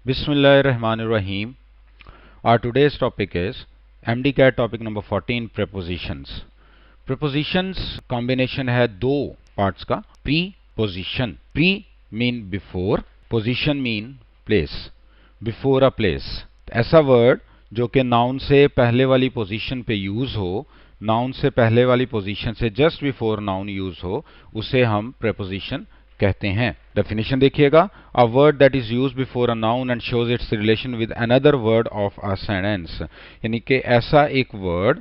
Bismillahirrahmanirrahim. Our today's topic is MDCAT topic number 14 prepositions. Prepositions combination है दो parts का. Preposition. Pre mean before, position mean place. Before a place. ऐसा word जो कि noun से पहले वाली position पे use हो, noun से पहले वाली position से just before noun use हो, उसे हम preposition कहते हैं. डेफिनेशन देखिएगा. A word that is used before a noun and shows it's relation with another word of a sentence. यानी कि ऐसा एक वर्ड,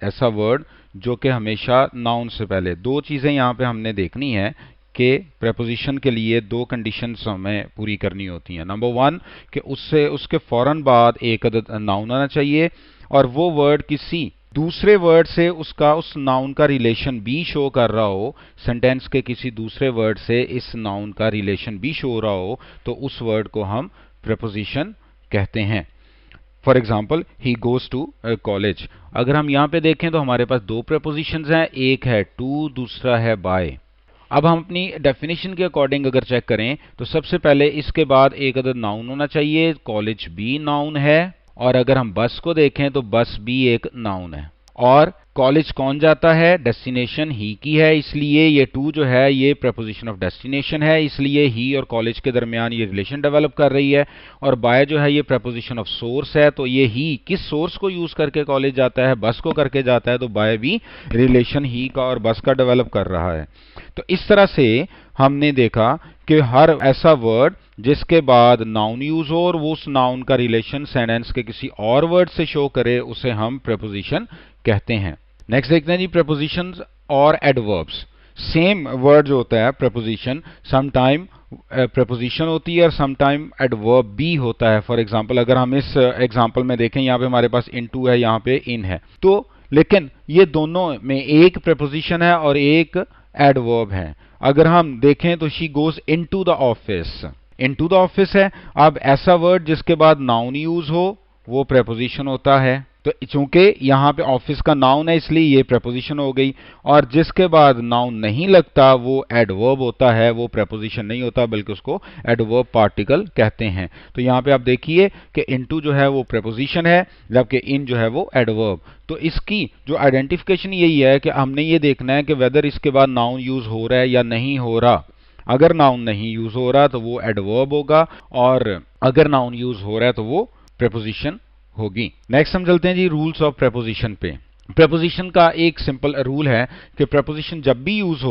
ऐसा वर्ड जो कि हमेशा नाउन से पहले. दो चीजें यहाँ पे हमने देखनी है कि प्रेपोजिशन के लिए दो कंडीशंस हमें पूरी करनी होती हैं. नंबर वन कि उसके फौरन बाद एक नाउन आना चाहिए और वो वर्ड किसी दूसरे वर्ड से उस नाउन का रिलेशन भी शो कर रहा हो. सेंटेंस के किसी दूसरे वर्ड से इस नाउन का रिलेशन भी शो हो रहा हो तो उस वर्ड को हम प्रेपोजिशन कहते हैं. For example he goes to college. अगर हम यहाँ पे देखें तो हमारे पास दो प्रेपोजिशंस हैं. एक है टू, दूसरा है बाय. अब हम अपनी डेफिनेशन के अकॉर्डिंग अगर चेक करें तो सबसे पहले इसके बाद एक अदर नाउन होना चाहिए. कॉलेज भी नाउन है और अगर हम बस को देखें तो बस भी एक नाउन है. और कॉलेज कौन जाता है? डेस्टिनेशन ही की है, इसलिए ये टू जो है ये प्रेपोजिशन ऑफ डेस्टिनेशन है, इसलिए ही और कॉलेज के दरमियान ये रिलेशन डेवलप कर रही है. और बाय जो है ये प्रेपोजिशन ऑफ सोर्स है, तो ये ही किस सोर्स को यूज करके कॉलेज जाता है? बस को करके जाता है, तो बाय भी रिलेशन ही का और बस का डेवलप कर रहा है. तो इस तरह से हमने देखा कि हर ऐसा वर्ड जिसके बाद नाउन यूज हो और वो उस नाउन का रिलेशन सेंटेंस के किसी और वर्ड से शो करे उसे हम प्रेपोजिशन कहते हैं. नेक्स्ट देखते हैं जी प्रेपोजिशंस और एडवर्ब्स. सेम वर्ड जो होता है प्रेपोजिशन, समटाइम प्रेपोजिशन होती है और समटाइम एडवर्ब भी होता है. फॉर एग्जांपल अगर हम इस एग्जांपल में देखें, यहाँ पे हमारे पास इनटू है, यहाँ पे इन है, तो लेकिन ये दोनों में एक प्रेपोजिशन है और एक एडवर्ब है. अगर हम देखें तो she goes into the office. Into the office है. अब ऐसा वर्ड जिसके बाद नाउन यूज हो वो प्रेपोजिशन होता है. तो चूंकि यहाँ पे ऑफिस का नाउन है इसलिए ये प्रेपोजिशन हो गई. और जिसके बाद नाउन नहीं लगता वो एडवर्ब होता है, वो प्रेपोजिशन नहीं होता बल्कि उसको एडवर्ब पार्टिकल कहते हैं. तो यहाँ पे आप देखिए कि इनटू जो है वो प्रेपोजिशन है जबकि इन जो है वो एडवर्ब. तो इसकी जो आइडेंटिफिकेशन यही है कि हमने ये देखना है कि वेदर इसके बाद नाउन यूज हो रहा है या नहीं हो रहा. अगर नाउन नहीं यूज हो रहा तो वो एडवर्ब होगा और अगर नाउन यूज हो रहा है तो वो प्रेपोजिशन होगी. नेक्स्ट हम चलते हैं जी रूल्स ऑफ प्रेपोजिशन पे. प्रेपोजिशन का एक सिंपल रूल है कि प्रेपोजिशन जब भी यूज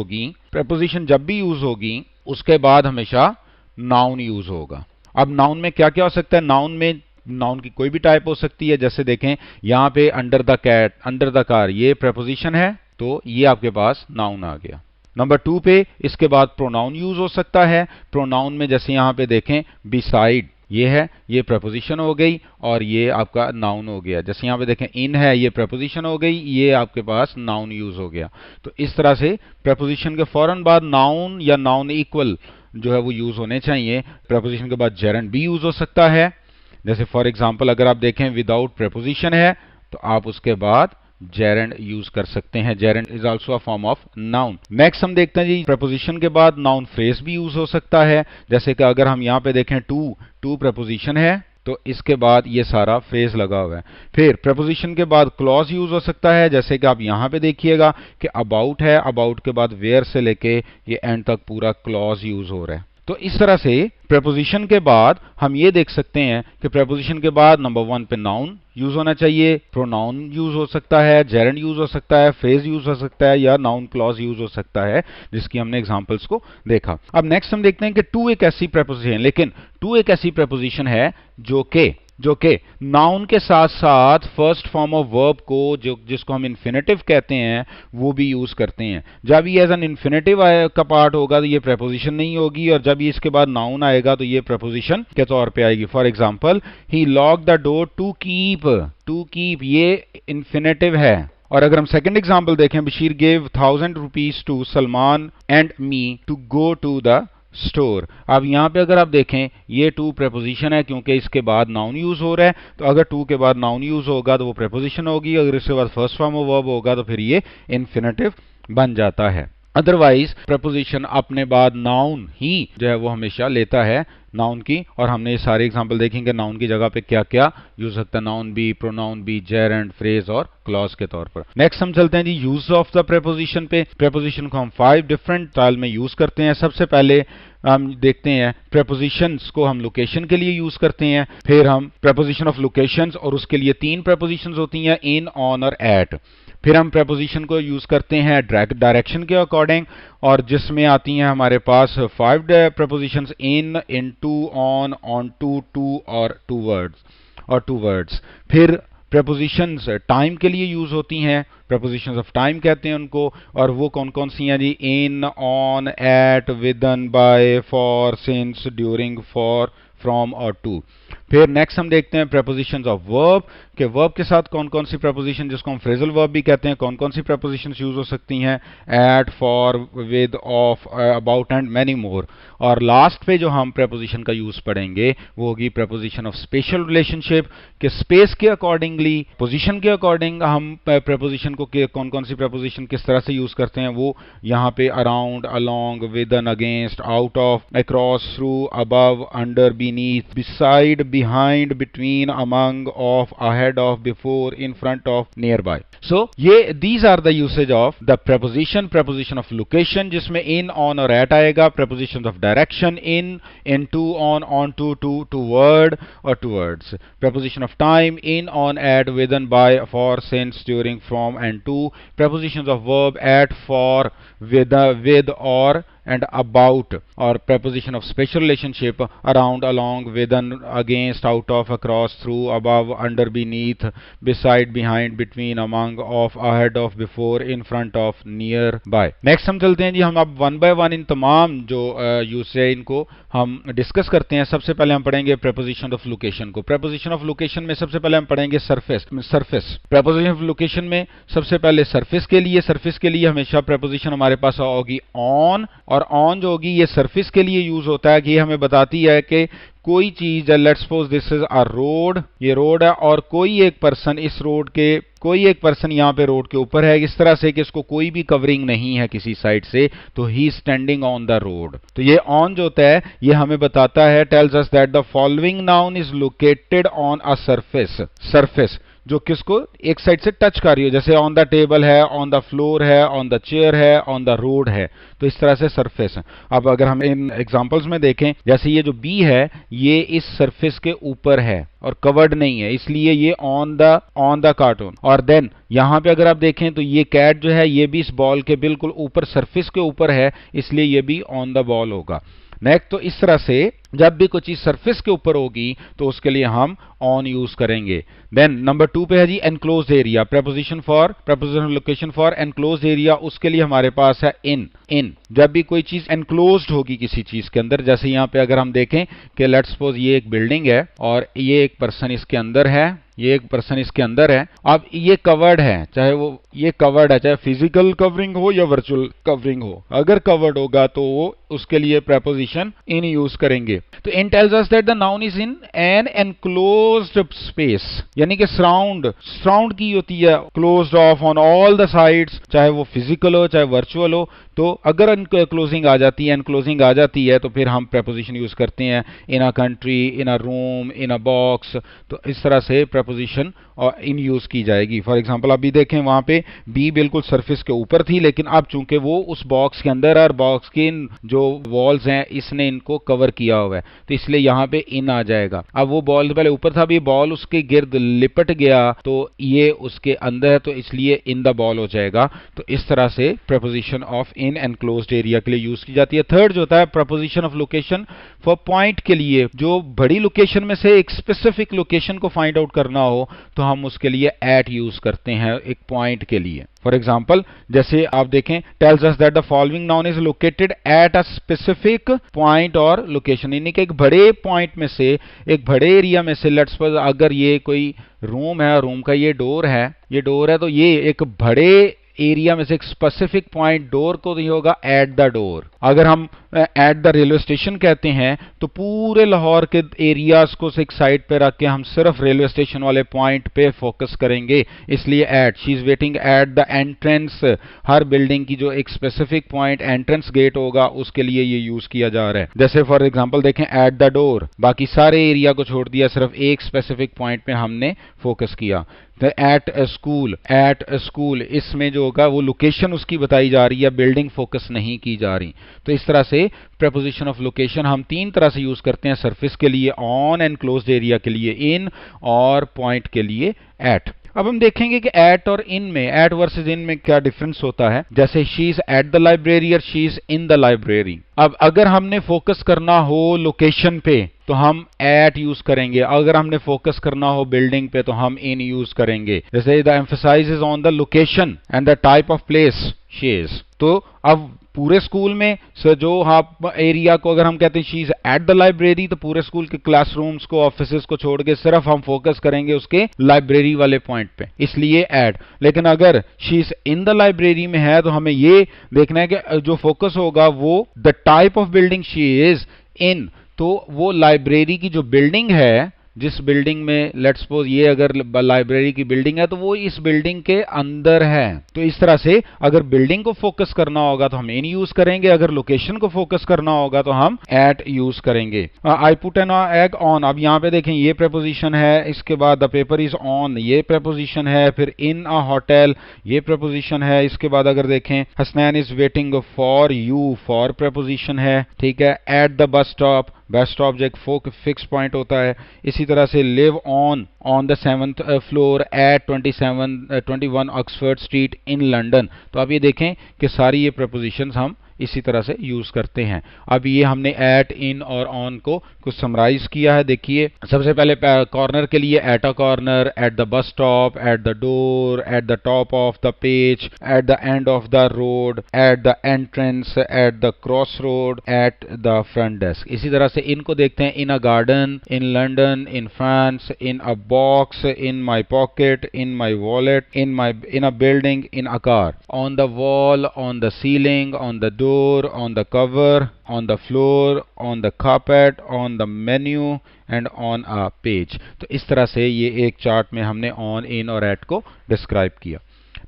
होगी उसके बाद हमेशा नाउन यूज होगा. अब नाउन में क्या क्या हो सकता है? नाउन की कोई भी टाइप हो सकती है. जैसे देखें यहाँ पे under the cat, under the car, ये प्रेपोजिशन है तो ये आपके पास नाउन आ गया. नंबर टू पे इसके बाद प्रोनाउन यूज हो सकता है. प्रोनाउन में जैसे यहाँ पे देखें बिसाइड ये है, ये प्रेपोजिशन हो गई और ये आपका नाउन हो गया. जैसे यहाँ पे देखें इन है, ये प्रेपोजिशन हो गई, ये आपके पास नाउन यूज हो गया. तो इस तरह से प्रेपोजिशन के फौरन बाद नाउन या नाउन इक्वल जो है वो यूज होने चाहिए. प्रेपोजिशन के बाद जेरेंड भी यूज हो सकता है. जैसे फॉर एग्जाम्पल अगर आप देखें विदाउट प्रेपोजिशन है तो आप उसके बाद जेरेंड यूज कर सकते हैं. Gerund is also a form of noun. Next हम देखते हैं जी प्रेपोजिशन के बाद नाउन फ्रेज भी यूज हो सकता है. जैसे कि अगर हम यहाँ पे देखें टू प्रेपोजिशन है तो इसके बाद ये सारा फ्रेज लगा हुआ है. फिर प्रेपोजिशन के बाद क्लॉज यूज हो सकता है. जैसे कि आप यहाँ पे देखिएगा कि अबाउट है, अबाउट के बाद वेयर से लेके ये एंड तक पूरा क्लॉज यूज हो रहा है. तो इस तरह से प्रेपोजिशन के बाद हम ये देख सकते हैं कि प्रेपोजिशन के बाद नंबर वन पे नाउन यूज होना चाहिए, प्रोनाउन यूज हो सकता है, जेरेंड यूज हो सकता है, फ्रेज यूज हो सकता है या नाउन क्लॉज यूज हो सकता है, जिसकी हमने एग्जांपल्स को देखा. अब नेक्स्ट हम देखते हैं कि टू एक ऐसी प्रेपोजिशन है जो कि नाउन के साथ साथ फर्स्ट फॉर्म ऑफ वर्ब को जिसको हम इन्फिनेटिव कहते हैं वो भी यूज करते हैं. जब ये एज एन इन्फिनेटिव का पार्ट होगा तो ये प्रेपोजिशन नहीं होगी और जब ये इसके बाद नाउन आएगा तो ये प्रेपोजिशन के तौर पे आएगी. For example he lock the door to keep ये इन्फिनेटिव है. और अगर हम सेकंड एग्जांपल देखें, Bashir gave 1000 rupees to Salman and me to go to the store. अब यहाँ पे अगर आप देखें ये टू प्रेपोजिशन है क्योंकि इसके बाद नाउन यूज हो रहा है. तो अगर टू के बाद नाउन यूज होगा तो वो प्रेपोजिशन होगी, अगर इसके बाद फर्स्ट फॉर्म ऑफ वर्ब होगा तो फिर ये इन्फिनेटिव बन जाता है. अदरवाइज प्रपोजिशन अपने बाद नाउन ही जो है वो हमेशा लेता है, नाउन की। और हमने ये सारे एग्जांपल देखेंगे नाउन की जगह पे क्या क्या यूज सकता है, नाउन भी, प्रोनाउन भी, जेरेंड, फ्रेज और क्लॉज के तौर पर। नेक्स्ट हम चलते हैं जी यूज ऑफ द प्रेपोजिशन पे। प्रेपोजिशन को हम 5 डिफरेंट स्टाइल में यूज करते हैं। सबसे पहले हम देखते हैं प्रेपोजिशंस को हम लोकेशन के लिए यूज करते हैं, फिर हम प्रेपोजिशन ऑफ लोकेशंस और उसके लिए 3 प्रेपोजिशंस होती हैं, इन, ऑन और एट। फिर हम प्रेपोजिशन को यूज करते हैं डायरेक्शन के अकॉर्डिंग, और जिसमें आती हैं हमारे पास 5 prepositions, in, into, on to और टूवर्ड्स। फिर प्रेपोजिशंस टाइम के लिए यूज होती हैं, प्रेपोजिशंस ऑफ टाइम कहते हैं उनको, और वो कौन कौन सी हैं जी, in, on, at, within, by, for, since, during, for, from और टू। फिर नेक्स्ट हम देखते हैं प्रेपोजिशंस ऑफ वर्ब के वर्ब के साथ कौन कौन सी प्रेपोजिशन, जिसको हम फ्रेजल वर्ब भी कहते हैं, कौन कौन सी प्रेपोजिशंस यूज हो सकती हैं, at, for, with, of, about and many more. और लास्ट पे जो हम प्रेपोजिशन का यूज पढ़ेंगे वो होगी प्रेपोजिशन ऑफ स्पेशल रिलेशनशिप के स्पेस के अकॉर्डिंगली, पोजिशन के अकॉर्डिंग हम प्रेपोजिशन को कौन कौन सी प्रेपोजिशन किस तरह से यूज करते हैं वो यहाँ पे around, along, with and against, out of, across, through, above, under, beneath, beside, behind, between, among, of, ahead of, before, in front of, nearby. So these are the usage of the preposition of location जिसमें in, on और at आएगा, prepositions of direction, in, into, on to, toward और towards, preposition of time, in, on, at, within, by, for, since, during, from and to, prepositions of verb, at, for, with or and about, or preposition of special relationship, around, along, within, against, out of, across, through, above, under, beneath, beside, behind, between, among, of, ahead of, before, in front of, near by। Next हम चलते हैं जी, हम अब one by one in तमाम जो use है इनको हम डिस्कस करते हैं। सबसे पहले हम पढ़ेंगे प्रेपोजिशन ऑफ लोकेशन को। प्रेपोजिशन ऑफ लोकेशन में सबसे पहले हम पढ़ेंगे सरफेस। प्रेपोजिशन ऑफ लोकेशन में सबसे पहले सरफेस के लिए हमेशा प्रेपोजिशन हमारे पास होगी ऑन, और ऑन जो होगी ये सरफेस के लिए यूज होता है कि ये हमें बताती है कि कोई चीज, let's suppose this is a road, ये रोड है और कोई एक पर्सन यहाँ पे रोड के ऊपर है, इस तरह से कि इसको कोई भी कवरिंग नहीं है किसी साइड से, तो ही स्टैंडिंग ऑन द रोड। तो ये ऑन जो होता है ये हमें बताता है, tales us that the following noun is located on a surface जो किसको एक साइड से टच कर रही हो, जैसे ऑन द टेबल है, ऑन द फ्लोर है, ऑन द चेयर है, ऑन द रोड है, तो इस तरह से सरफेस है। अब अगर हम इन एग्जांपल्स में देखें, जैसे ये जो बी है ये इस सरफेस के ऊपर है और कवर्ड नहीं है, इसलिए ये ऑन द कार्टून। और देन यहां पे अगर आप देखें तो ये कैट जो है ये भी इस बॉल के बिल्कुल ऊपर, सरफेस के ऊपर है, इसलिए ये भी ऑन द बॉल होगा। नेक्स्ट, तो इस तरह से जब भी कोई चीज सरफेस के ऊपर होगी तो उसके लिए हम ऑन यूज करेंगे। देन नंबर 2 पे है जी enclosed area. Preposition location for enclosed area, उसके लिए हमारे पास है इन। जब भी कोई चीज एनक्लोज्ड होगी किसी चीज के अंदर, जैसे यहाँ पे अगर हम देखें कि लेट्स सपोज ये एक बिल्डिंग है और ये एक पर्सन इसके अंदर है, अब ये कवर्ड है, चाहे वो ये कवर्ड है, चाहे फिजिकल कवरिंग हो या वर्चुअल कवरिंग हो, अगर कवर्ड होगा तो वो उसके लिए प्रेपोजिशन इन यूज करेंगे। तो in tells us that the noun is in an enclosed space, यानी कि सराउंड की होती है, closed off on all the sides, चाहे वो फिजिकल हो चाहे वर्चुअल हो। तो अगर एनक्लोजिंग आ जाती है तो फिर हम प्रेपोजिशन यूज करते हैं in a country, in a room, in a box. तो इस तरह से प्रेपोजिशन और इन यूज की जाएगी। फॉर एग्जांपल अभी देखें वहां पे बी बिल्कुल सरफेस के ऊपर थी, लेकिन अब चूंकि वो उस बॉक्स के अंदर है और बॉक्स के जो वॉल्स हैं इसने इनको कवर किया हुआ है, तो इसलिए यहाँ पे इन आ जाएगा। अब वो बॉल पहले ऊपर था, अब ये बॉल उसके गिर्द लिपट गया तो ये उसके अंदर है, तो इसलिए इन द बॉल हो जाएगा। तो इस तरह से preposition of in enclosed area के लिए यूज की जाती है। थर्ड जो होता है preposition of location for point के लिए, जो बड़ी लोकेशन में से एक स्पेसिफिक लोकेशन को फाइंड आउट करना हो तो हम उसके लिए एट यूज करते हैं एक पॉइंट के लिए। फॉर एग्जाम्पल जैसे आप देखें, tales us that the following noun is located at a specific point और लोकेशन, यानी कि एक बड़े पॉइंट में से, एक बड़े एरिया में से, लेट्स सपोज अगर ये कोई रूम है, रूम का ये डोर है तो ये एक बड़े एरिया में से एक स्पेसिफिक पॉइंट डोर को नहीं होगा एट द डोर। अगर हम एट द रेलवे स्टेशन कहते हैं तो पूरे लाहौर के एरियाज को एक साइड पे रख के हम सिर्फ रेलवे स्टेशन वाले पॉइंट पे फोकस करेंगे, इसलिए at. She is waiting at the entrance, हर बिल्डिंग की जो एक स्पेसिफिक पॉइंट एंट्रेंस गेट होगा उसके लिए ये यूज किया जा रहा है। जैसे फॉर एग्जांपल देखें एट द डोर, बाकी सारे एरिया को छोड़ दिया, सिर्फ एक स्पेसिफिक पॉइंट पे हमने फोकस किया। एट ए स्कूल, इसमें जो होगा वो लोकेशन उसकी बताई जा रही है, बिल्डिंग फोकस नहीं की जा रही। तो इस तरह से प्रेपोजिशन ऑफ लोकेशन हम तीन तरह से यूज करते हैं, सरफेस के लिए ऑन, एनक्लोज्ड एरिया के लिए इन, और पॉइंट के लिए एट। अब हम देखेंगे कि एट और इन में, एट वर्सेस इन में क्या डिफरेंस होता है। जैसे she is at the library और she is in the library. अब अगर हमने फोकस करना हो लोकेशन पे तो हम एट यूज करेंगे, अगर हमने फोकस करना हो बिल्डिंग पे तो हम इन यूज करेंगे। जैसे the emphasise is on the location and the type of place she is. तो अब पूरे स्कूल में जो आप एरिया को अगर हम कहते हैं she is at the library, तो पूरे स्कूल के क्लासरूम्स को, ऑफिसेस को छोड़ के सिर्फ हम फोकस करेंगे उसके लाइब्रेरी वाले पॉइंट पे, इसलिए एट। लेकिन अगर she is in the library में है तो हमें ये देखना है कि जो फोकस होगा वो the type of building she is इन, तो वो लाइब्रेरी की जो बिल्डिंग है, जिस बिल्डिंग में लेट्स सपोज ये अगर लाइब्रेरी की बिल्डिंग है तो वो इस बिल्डिंग के अंदर है। तो इस तरह से अगर बिल्डिंग को फोकस करना होगा तो हम इन यूज करेंगे, अगर लोकेशन को फोकस करना होगा तो हम एट यूज करेंगे। I put an egg on, अब यहाँ पे देखें ये प्रेपोजिशन है, इसके बाद द पेपर इज ऑन ये प्रेपोजिशन है, फिर इन अ होटल ये प्रेपोजिशन है, इसके बाद अगर देखें Hasnain is waiting for you, for preposition है, ठीक है। At the bus stop, bus stop जो एक फिक्स पॉइंट होता है। इसी तरह से live on the 7th floor at 21 Oxford Street in London. तो अब ये देखें कि सारी ये प्रपोजिशंस हम इसी तरह से यूज करते हैं। अब ये हमने एट, इन और ऑन को कुछ समराइज किया है। देखिए सबसे पहले कॉर्नर के लिए at a corner, at the bus stop, at the door, at the top of the page, at the end of the road, at the entrance, at the cross road, at the front desk. इसी तरह से इनको देखते हैं, in a garden, in London, in France, in a box, in my pocket, in my wallet, in a building, in a car, on the wall, on the ceiling, on the door, on the cover, on the floor, on the carpet, on the menu and on a page। तो इस तरह से ये एक chart में हमने on, in और at को डिस्क्राइब किया।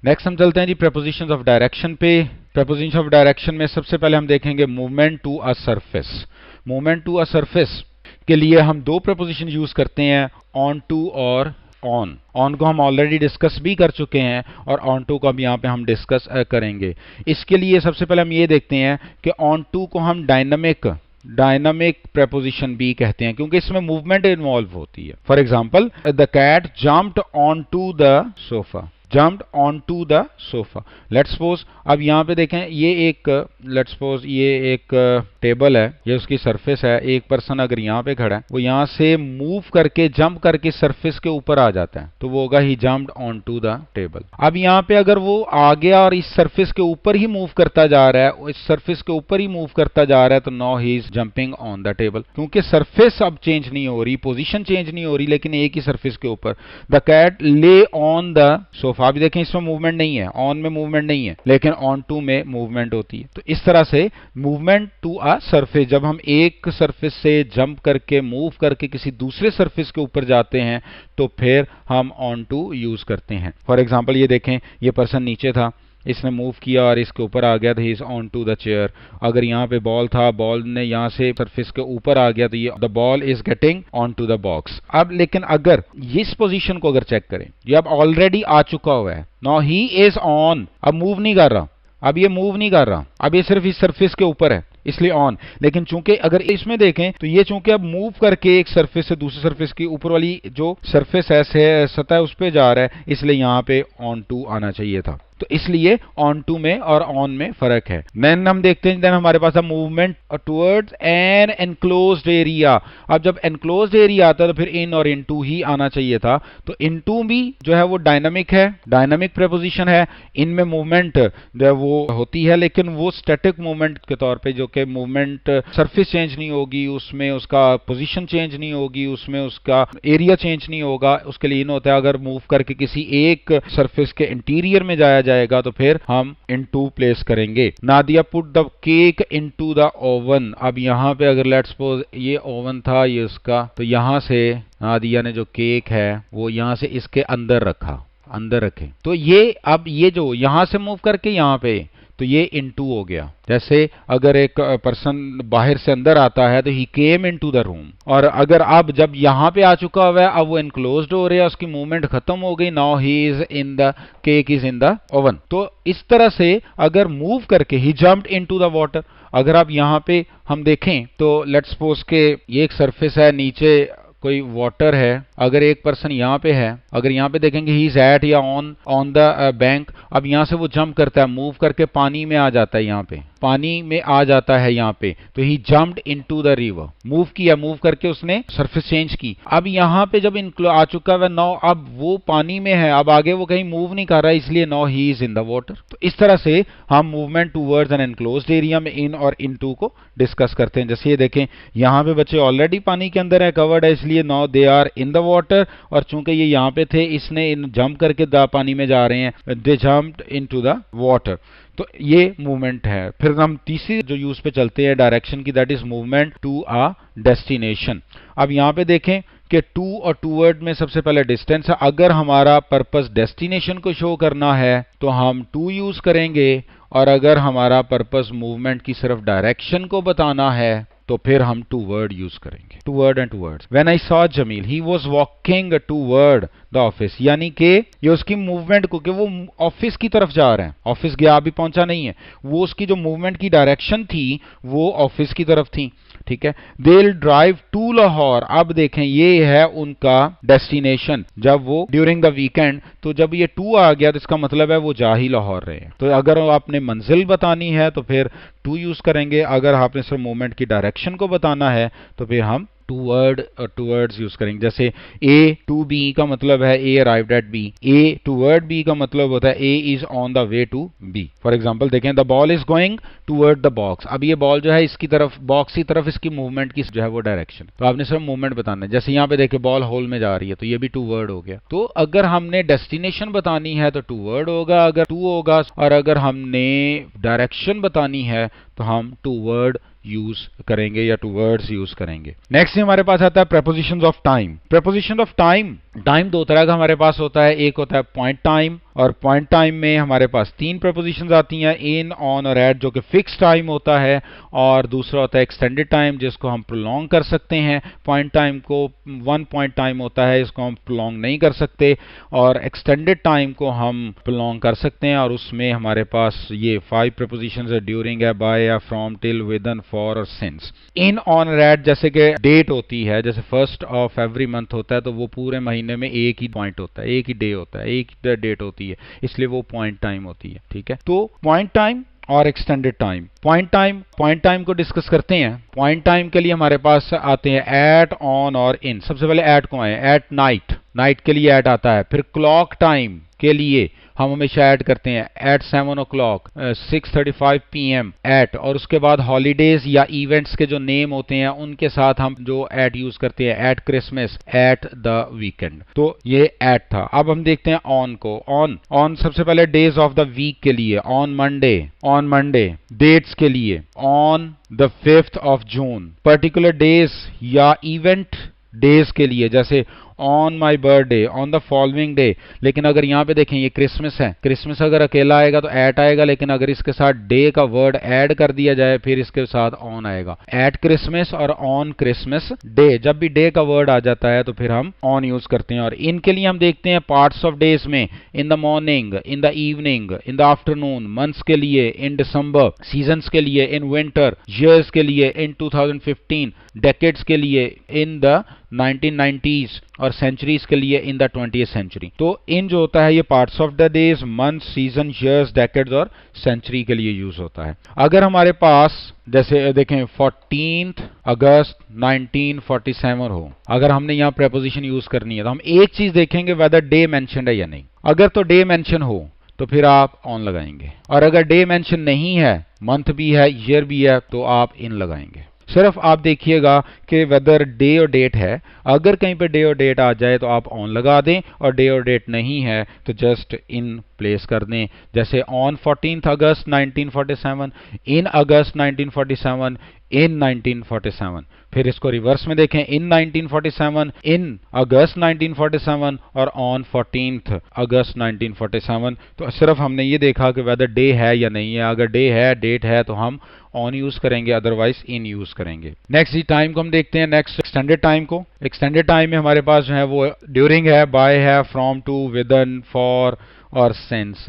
नेक्स्ट हम चलते हैं जी prepositions ऑफ डायरेक्शन पे। prepositions ऑफ डायरेक्शन में सबसे पहले हम देखेंगे movement to a surface. Movement to a surface के लिए हम दो prepositions यूज करते हैं, on to और ऑन। ऑन को हम ऑलरेडी डिस्कस भी कर चुके हैं और ऑन टू को अब यहाँ पे हम डिस्कस करेंगे। इसके लिए सबसे पहले हम ये देखते हैं कि ऑन टू को हम डायनामिक प्रेपोजिशन भी कहते हैं, क्योंकि इसमें मूवमेंट इन्वॉल्व होती है। For example the cat jumped onto the sofa, jumped onto the sofa। Let's suppose अब यहाँ पे देखें ये एक लेट्स सपोज ये एक टेबल है, ये उसकी सरफेस है। एक पर्सन अगर यहाँ पे खड़ा है, वो यहाँ से मूव करके जंप करके सरफेस के ऊपर आ जाता है, तो वो होगा ही जम्प्ड onto the टेबल। अब यहाँ पे अगर वो आ गया और इस सरफेस के ऊपर ही मूव करता जा रहा है, इस सरफेस के ऊपर ही मूव करता जा रहा है, तो now he is jumping on the table, क्योंकि सरफेस अब चेंज नहीं हो रही, पोजीशन चेंज नहीं हो रही, लेकिन एक ही सरफेस के ऊपर। द कैट ले ऑन द सोफा, आप देखें इसमें मूवमेंट नहीं है, ऑन में मूवमेंट नहीं है, लेकिन ऑन टू में मूवमेंट होती है। तो इस तरह से मूवमेंट टू अ सरफेस, जब हम एक सरफेस से जंप करके मूव करके किसी दूसरे सरफेस के ऊपर जाते हैं तो फिर हम ऑन टू यूज करते हैं। फॉर एग्जांपल ये देखें, ये पर्सन नीचे था, इसने मूव किया और इसके ऊपर आ गया, तो he is onto the chair. अगर यहाँ पे बॉल था, बॉल ने यहाँ से सरफेस के ऊपर आ गया, तो ये the ball is getting onto the box. अब लेकिन अगर इस पोजीशन को अगर चेक करें, ये अब ऑलरेडी आ चुका हुआ है, नाउ ही इज ऑन, अब मूव नहीं कर रहा, अब ये मूव नहीं कर रहा, अब ये सिर्फ इस सरफेस के ऊपर है, इसलिए ऑन। लेकिन चूंकि अगर इसमें देखें तो ये चूंकि अब मूव करके एक सरफेस से दूसरे सरफेस की ऊपर वाली जो सरफेस है, सतह, उस पे जा रहा है, इसलिए यहाँ पे ऑन टू आना चाहिए था। तो इसलिए ऑन टू में और ऑन में फर्क है। देन हम देखते हैं, देन हमारे पास है movement towards an enclosed area. अब जब एनक्लोज्ड एरिया आता है तो फिर इन और इनटू ही आना चाहिए था। तो इनटू भी जो है वो डायनामिक है, डायनामिक प्रेपोजिशन है। इनमें मूवमेंट जो है वो होती है, लेकिन वो स्टैटिक मूवमेंट के तौर पे, जो कि मूवमेंट सरफेस चेंज नहीं होगी, उसमें उसका पोजीशन चेंज नहीं होगी, उसमें उसका एरिया चेंज नहीं होगा, उसके लिए इन होता है। अगर मूव करके किसी एक सरफेस के इंटीरियर में जाया जाए जाएगा तो फिर हम इनटू प्लेस करेंगे। Nadia put the cake into the oven. अब यहाँ पे अगर लेट्स सपोज ये ओवन था ये उसका, तो यहाँ से नादिया ने जो केक है वो यहाँ से इसके अंदर रखा, अंदर रखे, तो ये अब ये जो यहाँ से मूव करके यहाँ पे, तो ये इनटू हो गया। जैसे अगर एक पर्सन बाहर से अंदर आता है तो ही केम इनटू द रूम, और अगर अब जब यहाँ पे आ चुका हुआ है अब वो इनक्लोज्ड हो रहा है, उसकी मूवमेंट खत्म हो गई, now he is in the cake is in the oven. तो इस तरह से अगर मूव करके ही जम्प्ड इनटू द वाटर, अगर आप यहाँ पे हम देखें तो लेट्स सपोज के ये एक सरफेस है, नीचे कोई वाटर है, अगर एक पर्सन यहाँ पे है, अगर यहाँ पे देखेंगे ही इज एट या ऑन द बैंक, अब यहाँ से वो जंप करता है, मूव करके पानी में आ जाता है, यहाँ पे पानी में आ जाता है यहाँ पे, तो he jumped into the river, move किया, मूव करके उसने सरफेस चेंज की। अब यहाँ पे जब आ चुका है नाउ, अब वो पानी में है, अब आगे वो कहीं मूव नहीं कर रहा है, इसलिए now he is in the water. तो इस तरह से हम movement towards an enclosed area में इन और इनटू को डिस्कस करते हैं। जैसे ये देखें यहाँ पे बच्चे ऑलरेडी पानी के अंदर है, कवर्ड है, इसलिए now they are in the water, और चूंकि ये यहाँ पे थे इसने इन जंप करके पानी में जा रहे हैं, दे जम्प्ड इनटू द वाटर। तो ये मूवमेंट है। फिर हम तीसरी जो यूज पे चलते हैं डायरेक्शन की, that is movement to a destination. अब यहाँ पे देखें कि टू और टूवर्ड में सबसे पहले डिस्टेंस है। अगर हमारा पर्पस डेस्टिनेशन को शो करना है तो हम टू यूज करेंगे, और अगर हमारा पर्पस मूवमेंट की सिर्फ डायरेक्शन को बताना है तो फिर हम टूवर्ड यूज करेंगे, toward and towards. When I saw Jamil he was walking toward the office, यानी कि ये उसकी मूवमेंट को, कि वो ऑफिस की तरफ जा रहे हैं, ऑफिस गया अभी पहुंचा नहीं है, वो उसकी जो मूवमेंट की डायरेक्शन थी वो ऑफिस की तरफ थी, ठीक है। They will drive to Lahore, अब देखें ये है उनका डेस्टिनेशन, जब वो ड्यूरिंग द वीकेंड, तो जब ये टू आ गया तो इसका मतलब है वो जा ही लाहौर रहे हैं। तो अगर आपने मंजिल बतानी है तो फिर टू यूज करेंगे, अगर आपने सिर्फ मूवमेंट की डायरेक्शन को बताना है तो फिर हम टूवर्ड और टूवर्ड्स यूज करेंगे। जैसे ए टू बी का मतलब है A arrived at B, A toward B का मतलब होता है A is on the way to B. For example देखें, the ball is going toward the box, अब ये बॉल जो है इसकी तरफ, बॉक्स की तरफ इसकी मूवमेंट की जो है वो डायरेक्शन, तो आपने सिर्फ मूवमेंट बताना है। जैसे यहाँ पे देखें बॉल होल में जा रही है, तो ये भी टूवर्ड हो गया। तो अगर हमने डेस्टिनेशन बतानी है तो टूवर्ड होगा, अगर टू होगा, और अगर हमने डायरेक्शन बतानी है तो हम टूवर्ड यूज करेंगे या टूवर्ड्स यूज करेंगे। नेक्स्ट हमारे पास आता है prepositions of time. Preposition of time, time दो तरह का हमारे पास होता है, एक होता है पॉइंट टाइम, और पॉइंट टाइम में हमारे पास तीन प्रेपोजिशंस आती हैं, इन, ऑन और एट, जो कि फिक्स टाइम होता है, और दूसरा होता है एक्सटेंडेड टाइम, जिसको हम प्रोलॉन्ग कर सकते हैं। पॉइंट टाइम को वन पॉइंट टाइम होता है, इसको हम प्रोलॉन्ग नहीं कर सकते, और एक्सटेंडेड टाइम को हम प्रोलॉन्ग कर सकते हैं, और उसमें हमारे पास ये 5 प्रेपोजिशंस है, ड्यूरिंग है, बाय है, फ्रॉम, टिल, विदन, फॉर और सिंस। इन, ऑन और एट जैसे कि डेट होती है, जैसे फर्स्ट ऑफ एवरी मंथ होता है, तो वो पूरे महीने में एक ही पॉइंट होता है, एक ही डे होता है, एक ही डेट होती है, इसलिए वो पॉइंट टाइम होती है, ठीक है। तो पॉइंट टाइम और एक्सटेंडेड टाइम। पॉइंट टाइम को डिस्कस करते हैं। पॉइंट टाइम के लिए हमारे पास आते हैं एट, ऑन और इन। सबसे पहले एट को आए, एट नाइट, नाइट के लिए एट आता है। फिर क्लॉक टाइम के लिए हम हमेशा ऐड करते हैं एट 7 o'clock, 6:35 PM एट, और उसके बाद हॉलीडेज या इवेंट्स के जो नेम होते हैं उनके साथ हम जो एट यूज करते हैं, eight Christmas, at the weekend. तो ये एट था। अब हम देखते हैं ऑन को। ऑन सबसे पहले डेज ऑफ द वीक के लिए, ऑन मंडे। डेट्स के लिए on the 5th of June। Particular days या इवेंट डेज के लिए, जैसे on my birthday, on the following day. लेकिन अगर यहाँ पे देखें ये क्रिसमस है, क्रिसमस अगर अकेला आएगा तो एट आएगा, लेकिन अगर इसके साथ डे का वर्ड ऐड कर दिया जाए फिर इसके साथ ऑन आएगा। एट क्रिसमस और ऑन क्रिसमस डे, जब भी डे का वर्ड आ जाता है तो फिर हम ऑन यूज करते हैं। और इनके लिए हम देखते हैं पार्ट्स ऑफ डेज में, in the morning, in the evening, in the afternoon. Months के लिए इन दिसंबर, सीजन्स के लिए इन विंटर, ईयर्स के लिए इन 2015, डेकेड्स के लिए इन द 1990s, और सेंचुरीज के लिए इन द 20th century। तो इन जो होता है ये parts of the days, month, season, years, decades और सेंचुरी के लिए यूज होता है। अगर हमारे पास जैसे देखें 14th अगस्त 1947 हो, अगर हमने यहाँ प्रेपोजिशन यूज करनी है तो हम एक चीज देखेंगे वेदर डे मेंशन्ड है या नहीं। अगर तो डे मेंशन हो तो फिर आप ऑन लगाएंगे, और अगर डे मेंशन नहीं है, मंथ भी है, ईयर भी है, तो आप इन लगाएंगे। सिर्फ आप देखिएगा कि वेदर डे और डेट है, अगर कहीं पे डे और डेट आ जाए तो आप ऑन लगा दें, और डे और डेट नहीं है तो जस्ट इन प्लेस कर दें। जैसे ऑन 14 अगस्त 1947, इन अगस्त 1947, इन 1947। फिर इसको रिवर्स में देखें, इन 1947, इन अगस्त 1947 और ऑन 14 अगस्त 1947। तो सिर्फ हमने ये देखा कि वेदर डे है या नहीं है। अगर डे है, डेट है, तो हम ऑन यूज करेंगे, अदरवाइज इन यूज करेंगे। नेक्स्ट टाइम को हम देखते हैं। नेक्स्ट एक्सटेंडेड टाइम को। एक्सटेंडेड टाइम में हमारे पास जो है वो ड्यूरिंग है, बाय है, फ्रॉम, टू, विदन, फॉर और सिंस।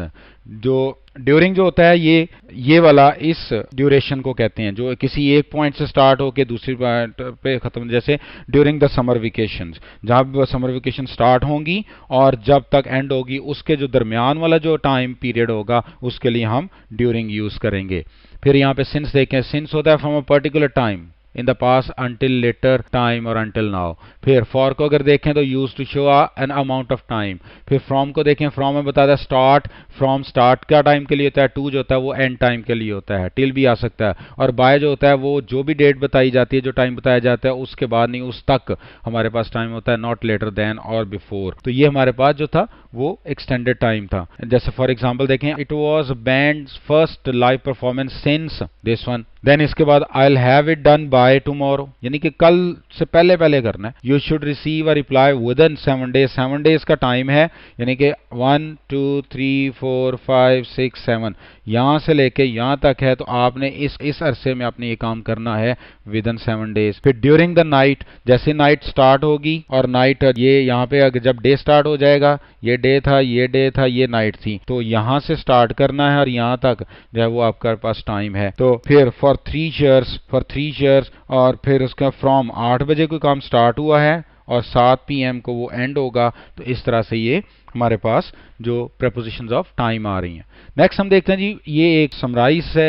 जो ड्यूरिंग जो होता है ये वाला इस ड्यूरेशन को कहते हैं, जो किसी एक पॉइंट से स्टार्ट होकर दूसरी पॉइंट पे खत्म। जैसे ड्यूरिंग द समर वेकेशंस, जब समर वेकेशन स्टार्ट होंगी और जब तक एंड होगी, उसके जो दरमियान वाला जो टाइम पीरियड होगा उसके लिए हम ड्यूरिंग यूज करेंगे। फिर यहाँ पे सिंस देखें, सिंस होता है from a particular time in the past, until, later time और अंटिल नाउ। फिर फॉर को अगर देखें तो use to show an amount of time. फिर फ्रॉम को देखें, फ्रॉम में बताता है स्टार्ट, फ्रॉम स्टार्ट का टाइम के लिए होता है, टू जो होता है वो एंड टाइम के लिए होता है, टिल भी आ सकता है, और बाय जो होता है वो जो भी डेट बताई जाती है, जो टाइम बताया जाता है उसके बाद नहीं, उस तक हमारे पास टाइम होता है, नॉट लेटर देन और बिफोर। तो ये हमारे पास जो था वो एक्सटेंडेड टाइम था। जैसे फॉर एग्जाम्पल देखें, it was bands first live performance since this one. Then इसके बाद I will have it done by tomorrow, यानी कि कल से पहले पहले करना है। You should receive a reply within 7 days, 7 days का टाइम है, यानी कि 1 2 3 4 5 6 7 यहां से लेके यहां तक है, तो आपने इस अरसे में आपने ये काम करना है विद इन 7 डेज। फिर ड्यूरिंग द नाइट, जैसे नाइट स्टार्ट होगी और नाइट ये यहाँ पे अगर जब डे स्टार्ट हो जाएगा, ये डे था, ये डे था, ये नाइट थी, तो यहां से स्टार्ट करना है और यहां तक जो है वो आपके पास टाइम है। तो फिर फॉर 3 ईयर्स, और फिर उसका फ्रॉम 8 बजे कोई काम स्टार्ट हुआ है और 7 PM को वो एंड होगा। तो इस तरह से ये हमारे पास जो प्रेपोजिशंस ऑफ टाइम आ रही हैं। नेक्स्ट हम देखते हैं जी, ये एक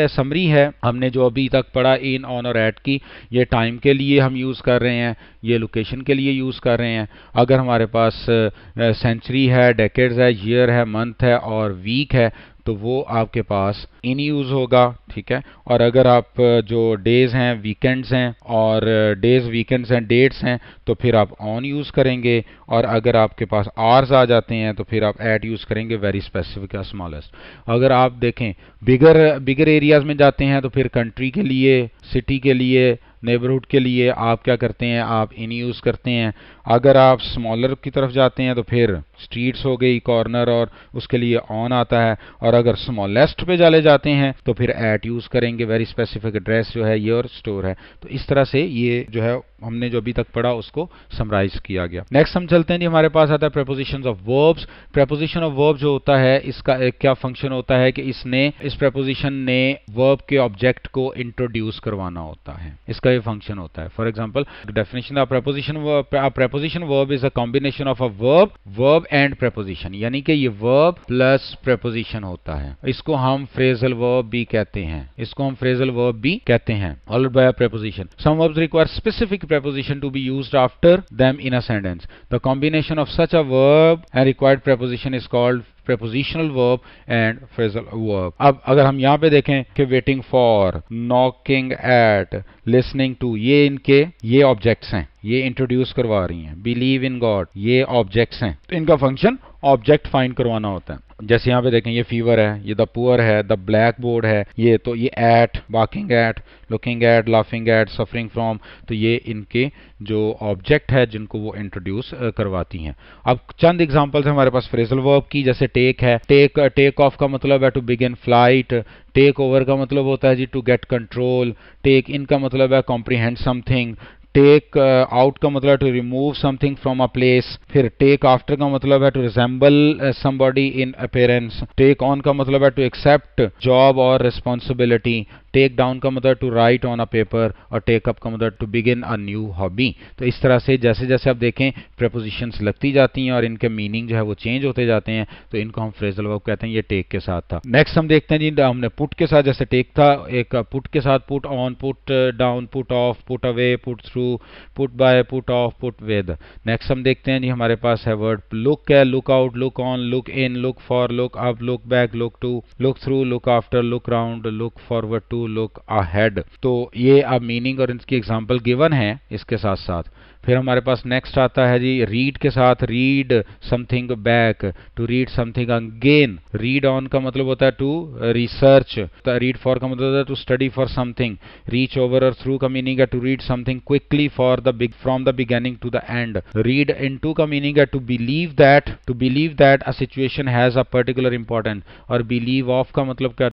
समरी है हमने जो अभी तक पढ़ा इन, ऑन और एट की। ये टाइम के लिए हम यूज़ कर रहे हैं, ये लोकेशन के लिए यूज़ कर रहे हैं। अगर हमारे पास सेंचुरी है, डेकेड्स है, ईयर है, मंथ है और वीक है, तो वो आपके पास इन यूज़ होगा, ठीक है। और अगर आप जो डेज हैं, वीकेंड्स हैं, और डेज, वीकेंड्स हैं, डेट्स हैं, तो फिर आप ऑन यूज़ करेंगे। और अगर आपके पास आवर्स आ जाते हैं तो फिर आप एट यूज़ करेंगे, वेरी स्पेसिफिक या स्मॉलेस्ट। अगर आप देखें बिगर एरियाज में जाते हैं तो फिर कंट्री के लिए, सिटी के लिए, नेबरहुड के लिए आप क्या करते हैं, आप इन यूज़ करते हैं। अगर आप स्मॉलर की तरफ जाते हैं तो फिर स्ट्रीट्स हो गई, कॉर्नर, और उसके लिए ऑन आता है। और अगर स्मॉलेस्ट पे चले जाते हैं तो फिर एट यूज़ करेंगे, वेरी स्पेसिफिक एड्रेस जो है योर स्टोर है। तो इस तरह से ये जो है हमने जो अभी तक पढ़ा उसको समराइज किया गया। नेक्स्ट हम चलते हैं जी, हमारे पास आता है prepositions of verbs. Preposition of verb जो होता है, इसका एक क्या फंक्शन होता है कि इस प्रेपोजिशन ने वर्ब के ऑब्जेक्ट को इंट्रोड्यूस करवाना होता है, इसका ये फंक्शन होता है। For example, definition of preposition verb is a combination of a verb and preposition, यानी कि ये वर्ब प्लस प्रेपोजिशन होता है। इसको हम फ्रेजल वर्ब भी कहते हैं, followed by a preposition. Some verbs require specific preposition to be used after them in a sentence. The combination of such a verb and required preposition is called prepositional verb and phrasal verb. अब अगर हम यहाँ पे देखें कि waiting for, knocking at, listening to, ये objects हैं, ये इंट्रोड्यूस करवा रही हैं। believe in God, ये ऑब्जेक्ट्स हैं, तो इनका फंक्शन ऑब्जेक्ट फाइंड करवाना होता है। जैसे यहाँ पे देखें, ये फीवर है, ये द पुअर है, द ब्लैक बोर्ड है, ये तो ये at, barking at, looking at, laughing at, suffering from, तो ये इनके जो ऑब्जेक्ट है जिनको वो इंट्रोड्यूस करवाती हैं। अब चंद एग्जांपल्स हैं हमारे पास फ्रेजल वर्ब की। जैसे टेक है, टेक ऑफ का मतलब है to begin flight, take over का मतलब होता है जी to get control, take in का मतलब है कॉम्प्रीहेंड समथिंग, टेक आउट का मतलब है to remove something from a place, फिर टेक आफ्टर का मतलब है to resemble somebody in appearance, take on का मतलब है टू एक्सेप्ट जॉब और रिस्पॉन्सिबिलिटी, टेक डाउन का मतलब to write on a paper, और टेक अप का मतलब to begin a new hobby. तो इस तरह से जैसे जैसे आप देखें प्रेपोजिशंस लगती जाती हैं और इनके मीनिंग जो है वो चेंज होते जाते हैं, तो इनको हम फ्रेजल वर्ब कहते हैं। ये टेक के साथ था। नेक्स्ट हम देखते हैं जी, हमने पुट के साथ, जैसे टेक था, एक पुट के साथ put on, put down, put off, put away, put through, put by, put off, put with. Next हम देखते हैं जी, हमारे पास है वर्ड लुक है, look out, look on, look in, look for, look up, look back, look to, look through, look after, look round, look forward to, to look ahead. तो ये अब मीनिंग और इनकी एग्जांपल गिवन है इसके साथ साथ। फिर हमारे पास नेक्स्ट आता है जी रीड के साथ, read something back, to read something again. Read on का मतलब होता है टू रिसर्च, रीड फॉर का मतलब होता है to study for something. Reach over और थ्रू का मीनिंग है to read something quickly for the big from the beginning to the end. Read into का मीनिंग है to believe that a situation has a particular important. और believe of का मतलब क्या